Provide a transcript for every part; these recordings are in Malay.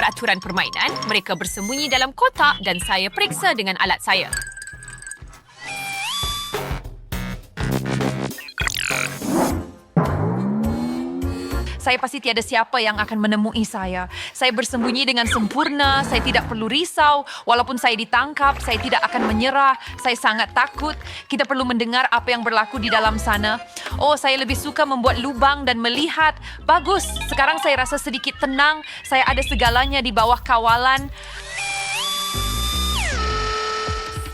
peraturan permainan, mereka bersembunyi dalam kotak dan saya periksa dengan alat saya. Saya pasti tiada siapa yang akan menemui saya. Saya bersembunyi dengan sempurna, saya tidak perlu risau. Walaupun saya ditangkap, saya tidak akan menyerah. Saya sangat takut. Kita perlu mendengar apa yang berlaku di dalam sana. Oh, saya lebih suka membuat lubang dan melihat. Bagus, sekarang saya rasa sedikit tenang. Saya ada segalanya di bawah kawalan.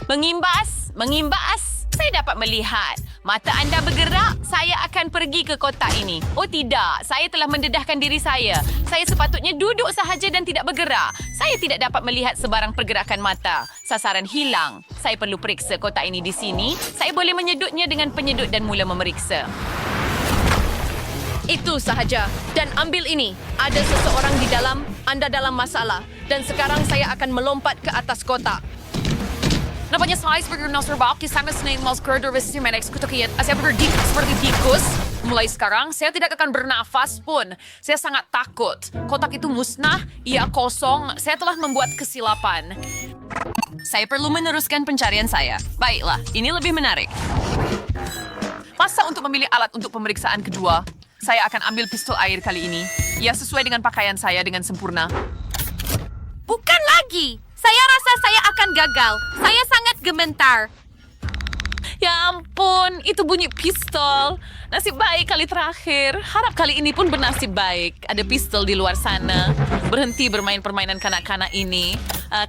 Mengimbas, mengimbas. Saya dapat melihat. Mata anda bergerak, saya akan pergi ke kotak ini. Oh tidak, saya telah mendedahkan diri saya. Saya sepatutnya duduk sahaja dan tidak bergerak. Saya tidak dapat melihat sebarang pergerakan mata. Sasaran hilang. Saya perlu periksa kotak ini di sini. Saya boleh menyedutnya dengan penyedut dan mula memeriksa. Itu sahaja. Dan ambil ini. Ada seseorang di dalam, anda dalam masalah. Dan sekarang saya akan melompat ke atas kotak. Nampaknya saya sebagai nasabah kisah senang maskerder sistematik kutukiyat. Saya berdiri seperti tikus. Mulai sekarang, saya tidak akan bernafas pun. Saya sangat takut. Kotak itu musnah, ia kosong. Saya telah membuat kesilapan. Saya perlu meneruskan pencarian saya. Baiklah, ini lebih menarik. Masa untuk memilih alat untuk pemeriksaan kedua? Saya akan ambil pistol air kali ini. Ia sesuai dengan pakaian saya dengan sempurna. Bukan lagi! Saya rasa saya akan gagal. Saya sangat gemetar. Ya ampun, itu bunyi pistol. Nasib baik kali terakhir. Harap kali ini pun bernasib baik. Ada pistol di luar sana. Berhenti bermain permainan kanak-kanak ini.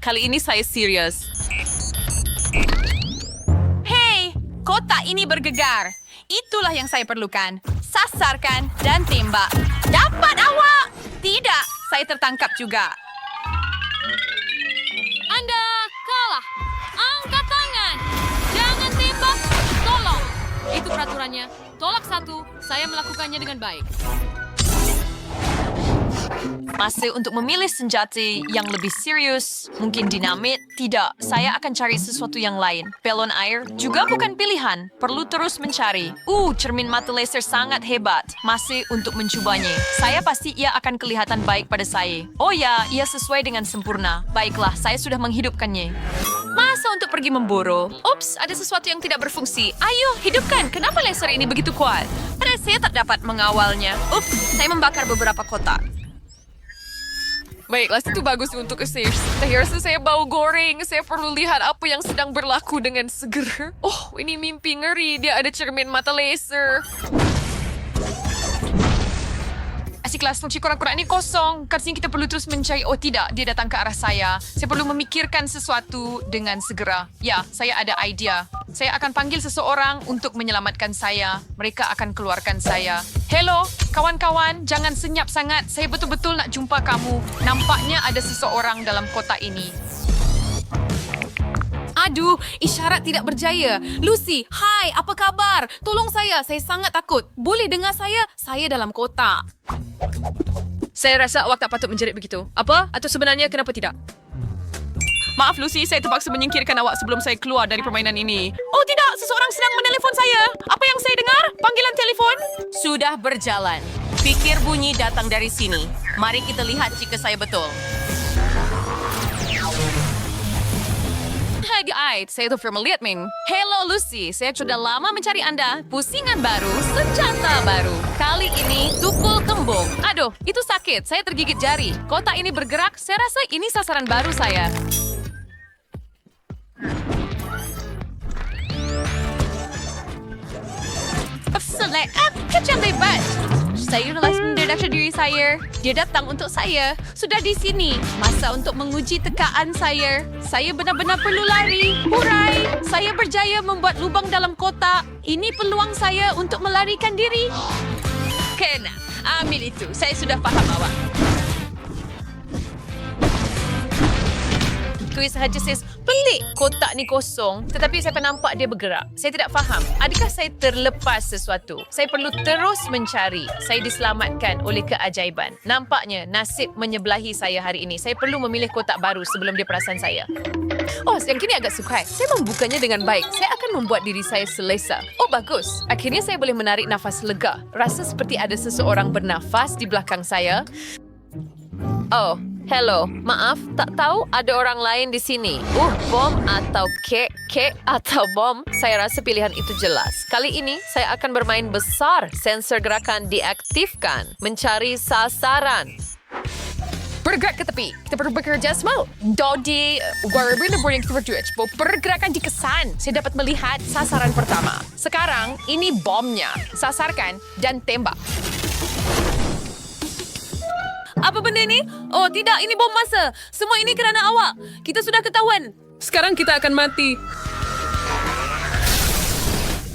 Kali ini saya serius. Hei, kotak ini bergegar. Itulah yang saya perlukan. Sasarkan dan tembak. Dapat awak! Tidak, saya tertangkap juga. Anda kalah. Angkat tangan. Jangan tembak. Tolong. Itu peraturannya. Tolak satu. Saya melakukannya dengan baik. Masih untuk memilih senjata yang lebih serius. Mungkin dinamit. Tidak. Saya akan cari sesuatu yang lain. Pelon air juga bukan pilihan. Perlu terus mencari. Cermin mata laser sangat hebat. Masih untuk mencobanya. Saya pasti ia akan kelihatan baik pada saya. Oh ya, ia sesuai dengan sempurna. Baiklah, saya sudah menghidupkannya. Masa untuk pergi memburu? Ups, ada sesuatu yang tidak berfungsi. Ayo, hidupkan. Kenapa laser ini begitu kuat? Saya tak dapat mengawalnya. Ups, saya membakar beberapa kotak. Baiklah, itu bagus untuk saya. Saya rasa saya bau goreng. Saya perlu lihat apa yang sedang berlaku dengan seger. Oh, ini mimpi ngeri. Dia ada cermin mata laser. Asiklah, kunci korak-korak ini kosong. Katanya kita perlu terus mencari. Oh tidak, dia datang ke arah saya. Saya perlu memikirkan sesuatu dengan segera. Ya, saya ada idea. Saya akan panggil seseorang untuk menyelamatkan saya. Mereka akan keluarkan saya. Hello, kawan-kawan. Jangan senyap sangat. Saya betul-betul nak jumpa kamu. Nampaknya ada seseorang dalam kotak ini. Aduh, isyarat tidak berjaya. Lucy, hai, apa kabar? Tolong saya sangat takut. Boleh dengar saya? Saya dalam kotak. Saya rasa awak tak patut menjerit begitu. Apa? Atau sebenarnya kenapa tidak? Maaf Lucy, saya terpaksa menyingkirkan awak sebelum saya keluar dari permainan ini. Oh tidak, seseorang sedang menelpon saya. Apa yang saya dengar? Panggilan telefon? Sudah berjalan. Pikir bunyi datang dari sini. Mari kita lihat jika saya betul. Hai guys, saya Tufir melihat Min. Hello Lucy, saya sudah lama mencari Anda. Pusingan baru, senjata baru. Kali ini tukul kembung. Aduh, itu sakit. Saya tergigit jari. Kotak ini bergerak. Saya rasa ini sasaran baru saya. Kejam lebat. Saya telah mendedahkan diri saya. Dia datang untuk saya. Sudah di sini. Masa untuk menguji tekaan saya. Saya benar-benar perlu lari. Hurai! Saya berjaya membuat lubang dalam kotak. Ini peluang saya untuk melarikan diri. Kena. Ambil itu. Saya sudah faham awak. Kuis sahaja sis. Pelik kotak ni kosong. Tetapi saya nampak dia bergerak. Saya tidak faham. Adakah saya terlepas sesuatu? Saya perlu terus mencari. Saya diselamatkan oleh keajaiban. Nampaknya nasib menyebelahi saya hari ini. Saya perlu memilih kotak baru sebelum dia perasan saya. Oh, yang kini agak sukar. Saya membukanya dengan baik. Saya akan membuat diri saya selesa. Oh, bagus. Akhirnya saya boleh menarik nafas lega. Rasa seperti ada seseorang bernafas di belakang saya. Oh, Hello, maaf, tak tahu ada orang lain di sini. Bom atau kek atau bom? Saya rasa pilihan itu jelas. Kali ini saya akan bermain besar. Sensor gerakan diaktifkan. Mencari sasaran. Bergerak ke tepi. Kita perlu bekerja semua. Dodi, wherever the boarding graduates, pergerakan dikesan. Saya dapat melihat sasaran pertama. Sekarang, ini bomnya. Sasarkan dan tembak. Apa benda ini? Oh tidak, ini bom masa. Semua ini kerana awak. Kita sudah ketahuan. Sekarang kita akan mati.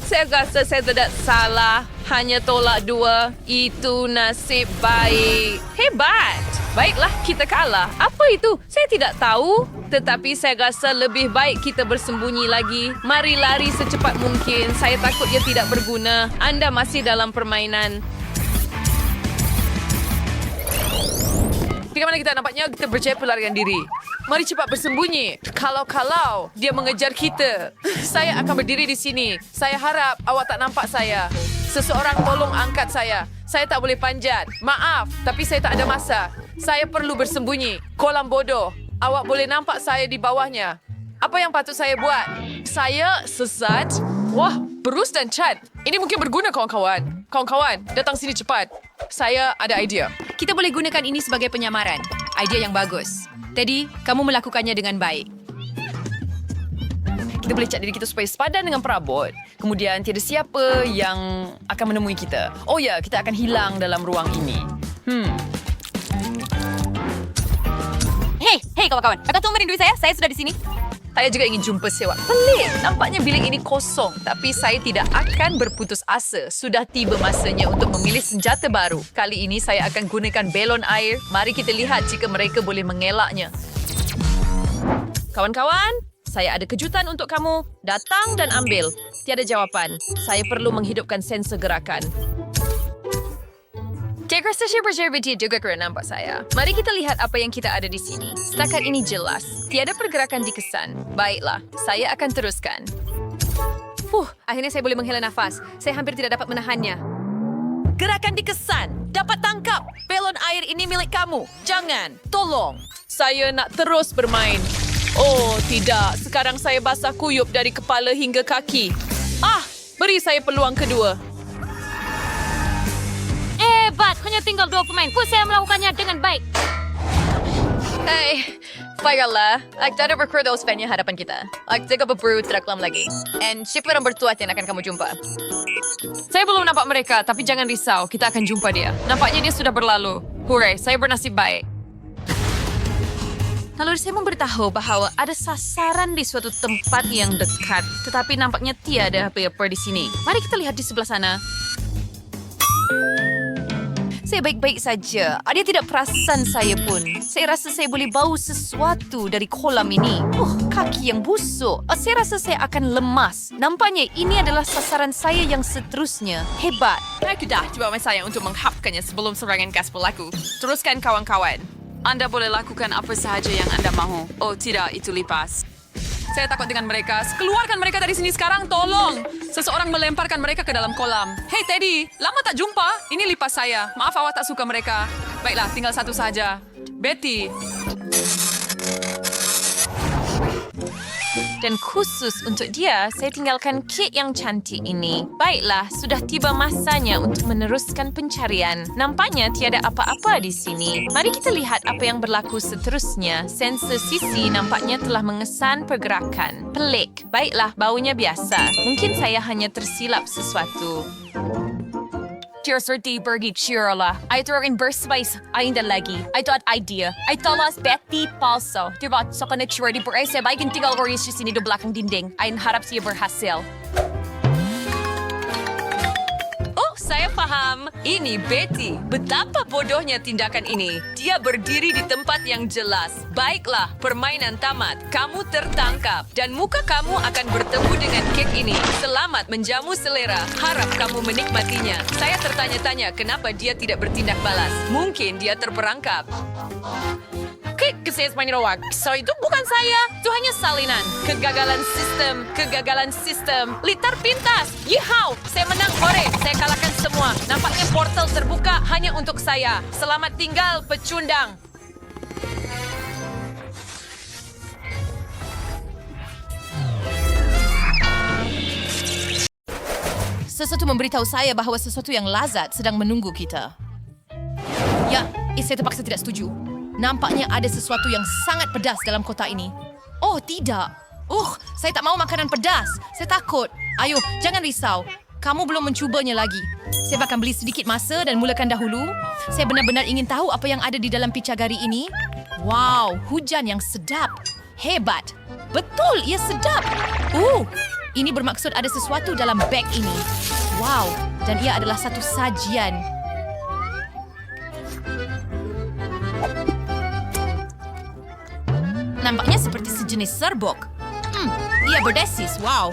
Saya rasa saya tidak salah. Hanya tolak 2. Itu nasib baik. Hebat. Baiklah, kita kalah. Apa itu? Saya tidak tahu. Tetapi saya rasa lebih baik kita bersembunyi lagi. Mari lari secepat mungkin. Saya takut ia tidak berguna. Anda masih dalam permainan. Di mana kita nampaknya kita berjaya pelarian diri. Mari cepat bersembunyi. Kalau dia mengejar kita, saya akan berdiri di sini. Saya harap awak tak nampak saya. Seseorang tolong angkat saya. Saya tak boleh panjat. Maaf, tapi saya tak ada masa. Saya perlu bersembunyi. Kolam bodoh. Awak boleh nampak saya di bawahnya. Apa yang patut saya buat? Saya sesat? Wah, Bruce dan Chad. Ini mungkin berguna kawan-kawan. Kawan-kawan, datang sini cepat. Saya ada idea. Kita boleh gunakan ini sebagai penyamaran. Idea yang bagus. Teddy, kamu melakukannya dengan baik. Kita boleh cat diri kita supaya sepadan dengan perabot. Kemudian tiada siapa yang akan menemui kita. Oh ya, kita akan hilang dalam ruang ini. Hey kawan-kawan. Akan tunggu merindui saya? Saya sudah di sini. Saya juga ingin jumpa sewa. Pelik. Nampaknya bilik ini kosong. Tapi saya tidak akan berputus asa. Sudah tiba masanya untuk memilih senjata baru. Kali ini saya akan gunakan belon air. Mari kita lihat jika mereka boleh mengelaknya. Kawan-kawan, saya ada kejutan untuk kamu. Datang dan ambil. Tiada jawapan. Saya perlu menghidupkan sensor gerakan. Saya rasa saya berserviti juga kerana nampak saya. Mari kita lihat apa yang kita ada di sini. Setakat ini jelas. Tiada pergerakan dikesan. Baiklah, saya akan teruskan. Akhirnya saya boleh menghela nafas. Saya hampir tidak dapat menahannya. Gerakan dikesan. Dapat tangkap. Belon air ini milik kamu. Jangan. Tolong. Saya nak terus bermain. Oh, tidak. Sekarang saya basah kuyup dari kepala hingga kaki. Beri saya peluang kedua. Hebat, hanya tinggal 2 pemain. Saya melakukannya dengan baik. Hey, baiklah. Kita ada recruiters fan yang hadapan kita. Kita berburu tidak lama lagi. And siapa yang bertuat yang akan kamu jumpa? Saya belum nampak mereka, tapi jangan risau. Kita akan jumpa dia. Nampaknya dia sudah berlalu. Hooray, saya bernasib baik. Lalu saya memberitahu bahawa ada sasaran di suatu tempat yang dekat. Tetapi nampaknya tiada apa-apa di sini. Mari kita lihat di sebelah sana. Saya baik-baik saja. Dia tidak perasan saya pun. Saya rasa saya boleh bau sesuatu dari kolam ini. Kaki yang busuk. Saya rasa saya akan lemas. Nampaknya ini adalah sasaran saya yang seterusnya. Hebat. Sudah coba saya untuk menghapkannya sebelum serangan gas berlaku. Teruskan kawan-kawan. Anda boleh lakukan apa sahaja yang anda mahu. Oh tidak, itu lipas. Saya takut dengan mereka. Keluarkan mereka dari sini sekarang, tolong. Seseorang melemparkan mereka ke dalam kolam. Hey Teddy, lama tak jumpa. Ini lipas saya. Maaf awak tak suka mereka. Baiklah, tinggal satu saja. Betty. Dan khusus untuk dia, saya tinggalkan kek yang cantik ini. Baiklah, sudah tiba masanya untuk meneruskan pencarian. Nampaknya tiada apa-apa di sini. Mari kita lihat apa yang berlaku seterusnya. Sensor sisi nampaknya telah mengesan pergerakan. Pelik. Baiklah, baunya biasa. Mungkin saya hanya tersilap sesuatu. Seperti pergi Chirala. Ito rin berspice. Ainda lagi. Ito at idea. Ito las Betty Palso. Diba? Sa kanitsura di Borges. Baik tinggal oris siya sini do belakang dinding. Ayon harap siya berhasil. Saya faham. Ini Betty. Betapa bodohnya tindakan ini. Dia berdiri di tempat yang jelas. Baiklah, permainan tamat. Kamu tertangkap. Dan muka kamu akan bertemu dengan kek ini. Selamat menjamu selera. Harap kamu menikmatinya. Saya tertanya-tanya kenapa dia tidak bertindak balas. Mungkin dia terperangkap. Saya menolak. So itu bukan saya. Itu hanya salinan. Kegagalan sistem. Litar pintas. Yeehaw! Saya menang. Hore! Saya kalahkan semua. Nampaknya portal terbuka hanya untuk saya. Selamat tinggal, pecundang. Sesuatu memberitahu saya bahawa sesuatu yang lazat sedang menunggu kita. Ya, saya terpaksa tidak setuju. Nampaknya ada sesuatu yang sangat pedas dalam kota ini. Oh, tidak. Saya tak mau makanan pedas. Saya takut. Ayo, jangan risau. Kamu belum mencubanya lagi. Saya akan beli sedikit masa dan mulakan dahulu. Saya benar-benar ingin tahu apa yang ada di dalam picagari ini. Wow, hujan yang sedap. Hebat. Betul, ia sedap. Ini bermaksud ada sesuatu dalam beg ini. Wow, dan ia adalah satu sajian. Nampaknya seperti sejenis serbuk. Ia berdesis, wow.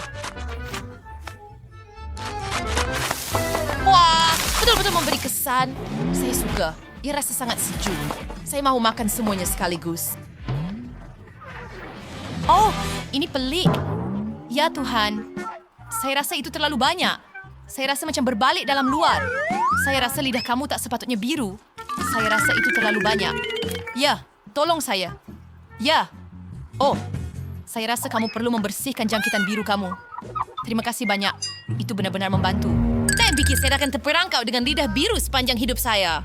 Wah, betul-betul memberi kesan. Saya suka. Ia rasa sangat sejuk. Saya mahu makan semuanya sekaligus. Oh, ini pelik. Ya Tuhan, saya rasa itu terlalu banyak. Saya rasa macam berbalik dalam luar. Saya rasa lidah kamu tak sepatutnya biru. Saya rasa itu terlalu banyak. Ya, tolong saya. Ya. Oh, saya rasa kamu perlu membersihkan jangkitan biru kamu. Terima kasih banyak. Itu benar-benar membantu. Saya pikir saya akan terperangkap dengan lidah biru sepanjang hidup saya.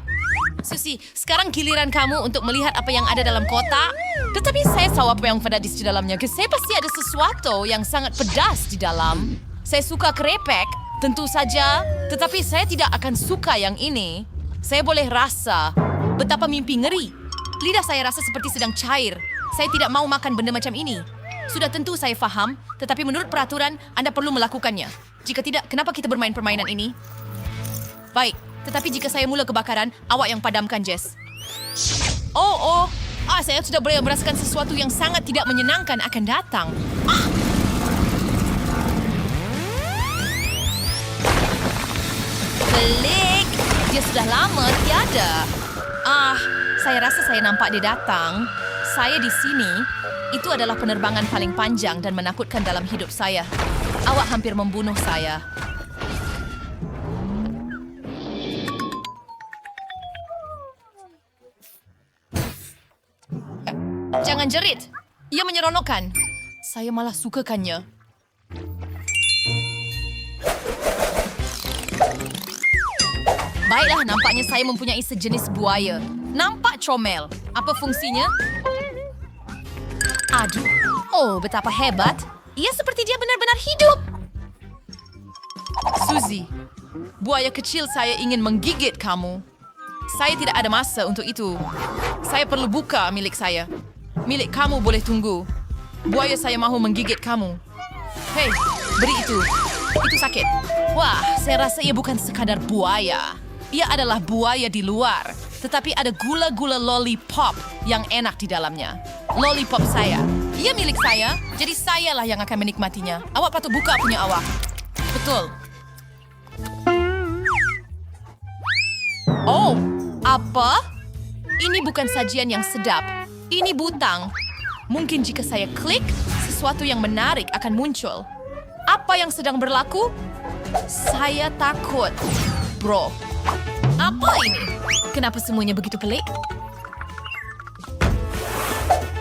Susi, sekarang giliran kamu untuk melihat apa yang ada dalam kotak. Tetapi saya tahu apa yang pedas di dalamnya. Saya pasti ada sesuatu yang sangat pedas di dalam. Saya suka kerepek, tentu saja. Tetapi saya tidak akan suka yang ini. Saya boleh rasa betapa mimpi ngeri. Lidah saya rasa seperti sedang cair. Saya tidak mau makan benda macam ini. Sudah tentu saya faham, tetapi menurut peraturan, Anda perlu melakukannya. Jika tidak, kenapa kita bermain permainan ini? Baik, tetapi jika saya mula kebakaran, awak yang padamkan, Jess. Saya sudah boleh merasakan sesuatu yang sangat tidak menyenangkan akan datang. Pelik, dia sudah lama tiada. Saya rasa saya nampak dia datang. Saya di sini. Itu adalah penerbangan paling panjang dan menakutkan dalam hidup saya. Awak hampir membunuh saya. Jangan jerit. Ia menyeronokkan. Saya malah sukakannya. Baiklah, nampaknya saya mempunyai sejenis buaya. Nampak comel. Apa fungsinya? Aduh. Oh, betapa hebat. Ia seperti dia benar-benar hidup. Suzy, buaya kecil saya ingin menggigit kamu. Saya tidak ada masa untuk itu. Saya perlu buka milik saya. Milik kamu boleh tunggu. Buaya saya mahu menggigit kamu. Hei, beri itu. Itu sakit. Wah, saya rasa ia bukan sekadar buaya. Ia adalah buaya di luar. Tetapi ada gula-gula lollipop yang enak di dalamnya. Lollipop saya. Ia milik saya, jadi sayalah yang akan menikmatinya. Awak patut buka punya awak. Betul. Oh, apa? Ini bukan sajian yang sedap. Ini butang. Mungkin jika saya klik, sesuatu yang menarik akan muncul. Apa yang sedang berlaku? Saya takut. Bro, apa ini? Kenapa semuanya begitu pelik?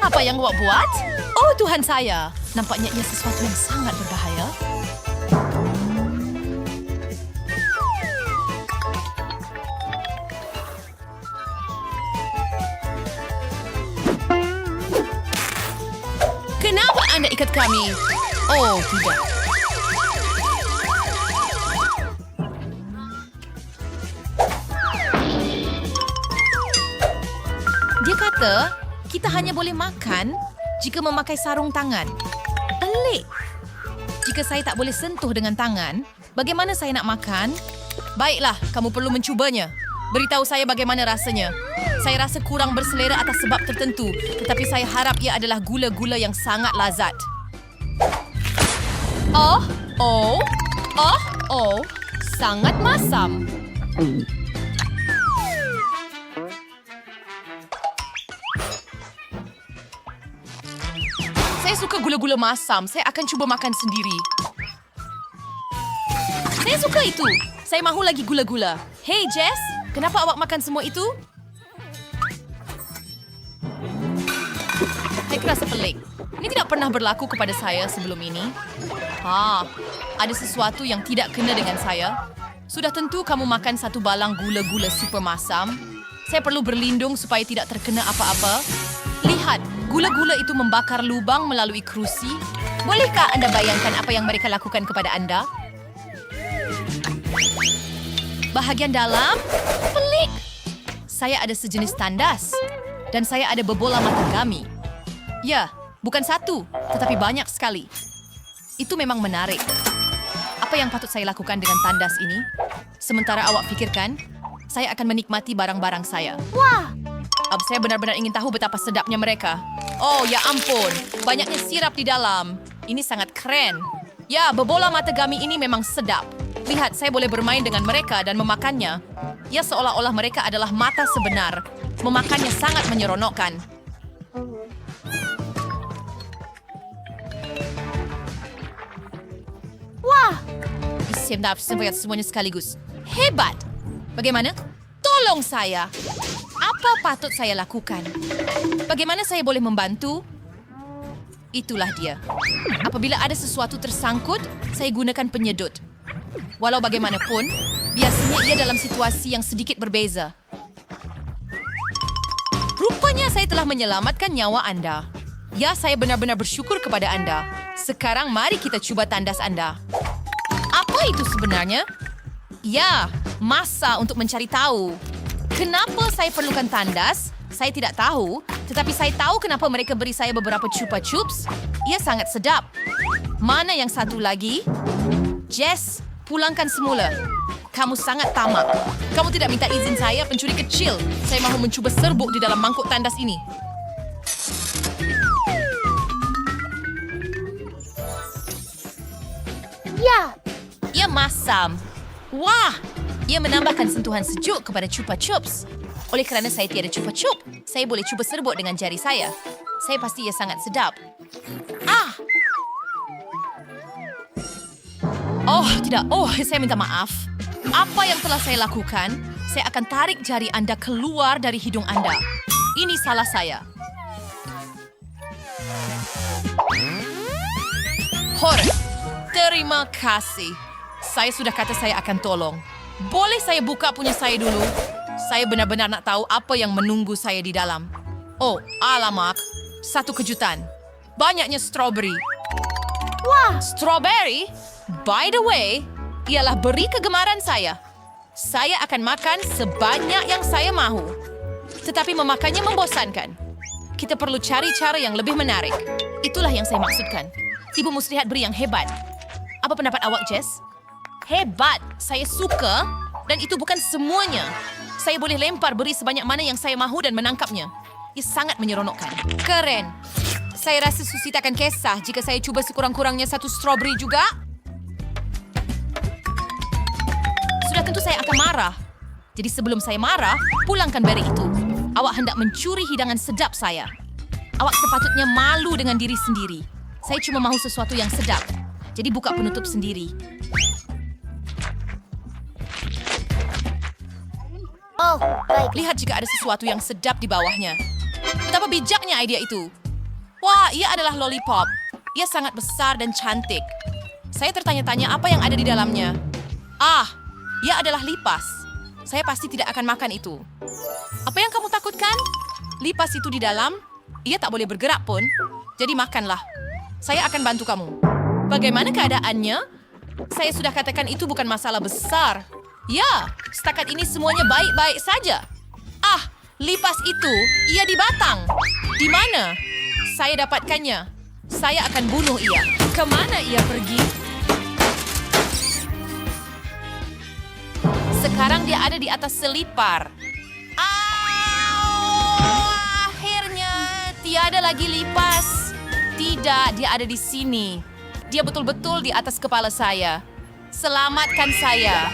Apa yang awak buat? Oh, Tuhan saya. Nampaknya ia sesuatu yang sangat berbahaya. Kenapa Anda ikat kami? Oh, tidak. Dia kata, kita hanya boleh makan jika memakai sarung tangan. Pelik. Jika saya tak boleh sentuh dengan tangan, bagaimana saya nak makan? Baiklah, kamu perlu mencubanya. Beritahu saya bagaimana rasanya. Saya rasa kurang berselera atas sebab tertentu, tetapi saya harap ia adalah gula-gula yang sangat lazat. Sangat masam. Saya suka gula-gula masam. Saya akan cuba makan sendiri. Saya suka itu. Saya mahu lagi gula-gula. Hey, Jess. Kenapa awak makan semua itu? Saya rasa pelik. Ini tidak pernah berlaku kepada saya sebelum ini. Ada sesuatu yang tidak kena dengan saya. Sudah tentu kamu makan satu balang gula-gula super masam. Saya perlu berlindung supaya tidak terkena apa-apa. Lihat, gula-gula itu membakar lubang melalui kerusi. Bolehkah Anda bayangkan apa yang mereka lakukan kepada Anda? Bahagian dalam? Pelik! Saya ada sejenis tandas. Dan saya ada bebola matagami. Ya, bukan satu, tetapi banyak sekali. Itu memang menarik. Apa yang patut saya lakukan dengan tandas ini? Sementara awak pikirkan, saya akan menikmati barang-barang saya. Wah! Saya benar-benar ingin tahu betapa sedapnya mereka. Oh, ya ampun. Banyaknya sirap di dalam. Ini sangat keren. Ya, bebola matagami ini memang sedap. Lihat, saya boleh bermain dengan mereka dan memakannya. Ya, seolah-olah mereka adalah mata sebenar. Memakannya sangat menyeronokkan. Wah! Saya semuanya sekaligus. Hebat! Bagaimana? Tolong saya! Apa patut saya lakukan? Bagaimana saya boleh membantu? Itulah dia. Apabila ada sesuatu tersangkut, saya gunakan penyedut. Walau bagaimanapun, biasanya ia dalam situasi yang sedikit berbeza. Rupanya saya telah menyelamatkan nyawa Anda. Ya, saya benar-benar bersyukur kepada Anda. Sekarang mari kita coba tandas Anda. Apa itu sebenarnya? Ya, masa untuk mencari tahu. Kenapa saya perlukan tandas? Saya tidak tahu, tetapi saya tahu kenapa mereka beri saya beberapa chupa chups. Ia sangat sedap. Mana yang satu lagi? Jess, pulangkan semula. Kamu sangat tamak. Kamu tidak minta izin saya, pencuri kecil. Saya mahu mencuba serbuk di dalam mangkuk tandas ini. Ya. Ia masam. Wah! Ia menambahkan sentuhan sejuk kepada chupa chups. Oleh kerana saya tiada chupa chup, saya boleh cuba serbuk dengan jari saya. Saya pasti ia sangat sedap. Oh, tidak. Oh, saya minta maaf. Apa yang telah saya lakukan? Saya akan tarik jari Anda keluar dari hidung Anda. Ini salah saya. Hore, terima kasih. Saya sudah kata saya akan tolong. Boleh saya buka punya saya dulu? Saya benar-benar nak tahu apa yang menunggu saya di dalam. Oh, alamak. Satu kejutan. Banyaknya strawberry. Wah, strawberry? By the way, ialah beri kegemaran saya. Saya akan makan sebanyak yang saya mahu. Tetapi memakannya membosankan. Kita perlu cari cara yang lebih menarik. Itulah yang saya maksudkan. Ibu muslihat beri yang hebat. Apa pendapat awak, Jess? Hebat. Saya suka. Dan itu bukan semuanya. Saya boleh lempar beri sebanyak mana yang saya mahu dan menangkapnya. Ia sangat menyeronokkan. Keren. Saya rasa Susi tak akan kisah jika saya cuba sekurang-kurangnya satu strawberry juga. Sudah tentu saya akan marah. Jadi sebelum saya marah, pulangkan beri itu. Awak hendak mencuri hidangan sedap saya. Awak sepatutnya malu dengan diri sendiri. Saya cuma mahu sesuatu yang sedap. Jadi buka penutup sendiri. Oh, baik. Lihat jika ada sesuatu yang sedap di bawahnya. Betapa bijaknya idea itu. Wah, ia adalah lollipop. Ia sangat besar dan cantik. Saya tertanya-tanya apa yang ada di dalamnya. Ia adalah lipas. Saya pasti tidak akan makan itu. Apa yang kamu takutkan? Lipas itu di dalam, ia tak boleh bergerak pun. Jadi makanlah. Saya akan bantu kamu. Bagaimana keadaannya? Saya sudah katakan itu bukan masalah besar. Ya, setakat ini semuanya baik-baik saja. Lipas itu, ia di batang. Di mana? Saya dapatkannya. Saya akan bunuh ia. Kemana ia pergi? Sekarang dia ada di atas selipar. Akhirnya, tiada lagi lipas. Tidak, dia ada di sini. Dia betul-betul di atas kepala saya. Selamatkan saya.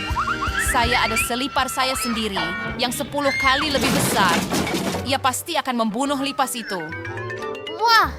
Saya ada selipar saya sendiri yang 10 kali lebih besar. Ia pasti akan membunuh lipas itu. Wah,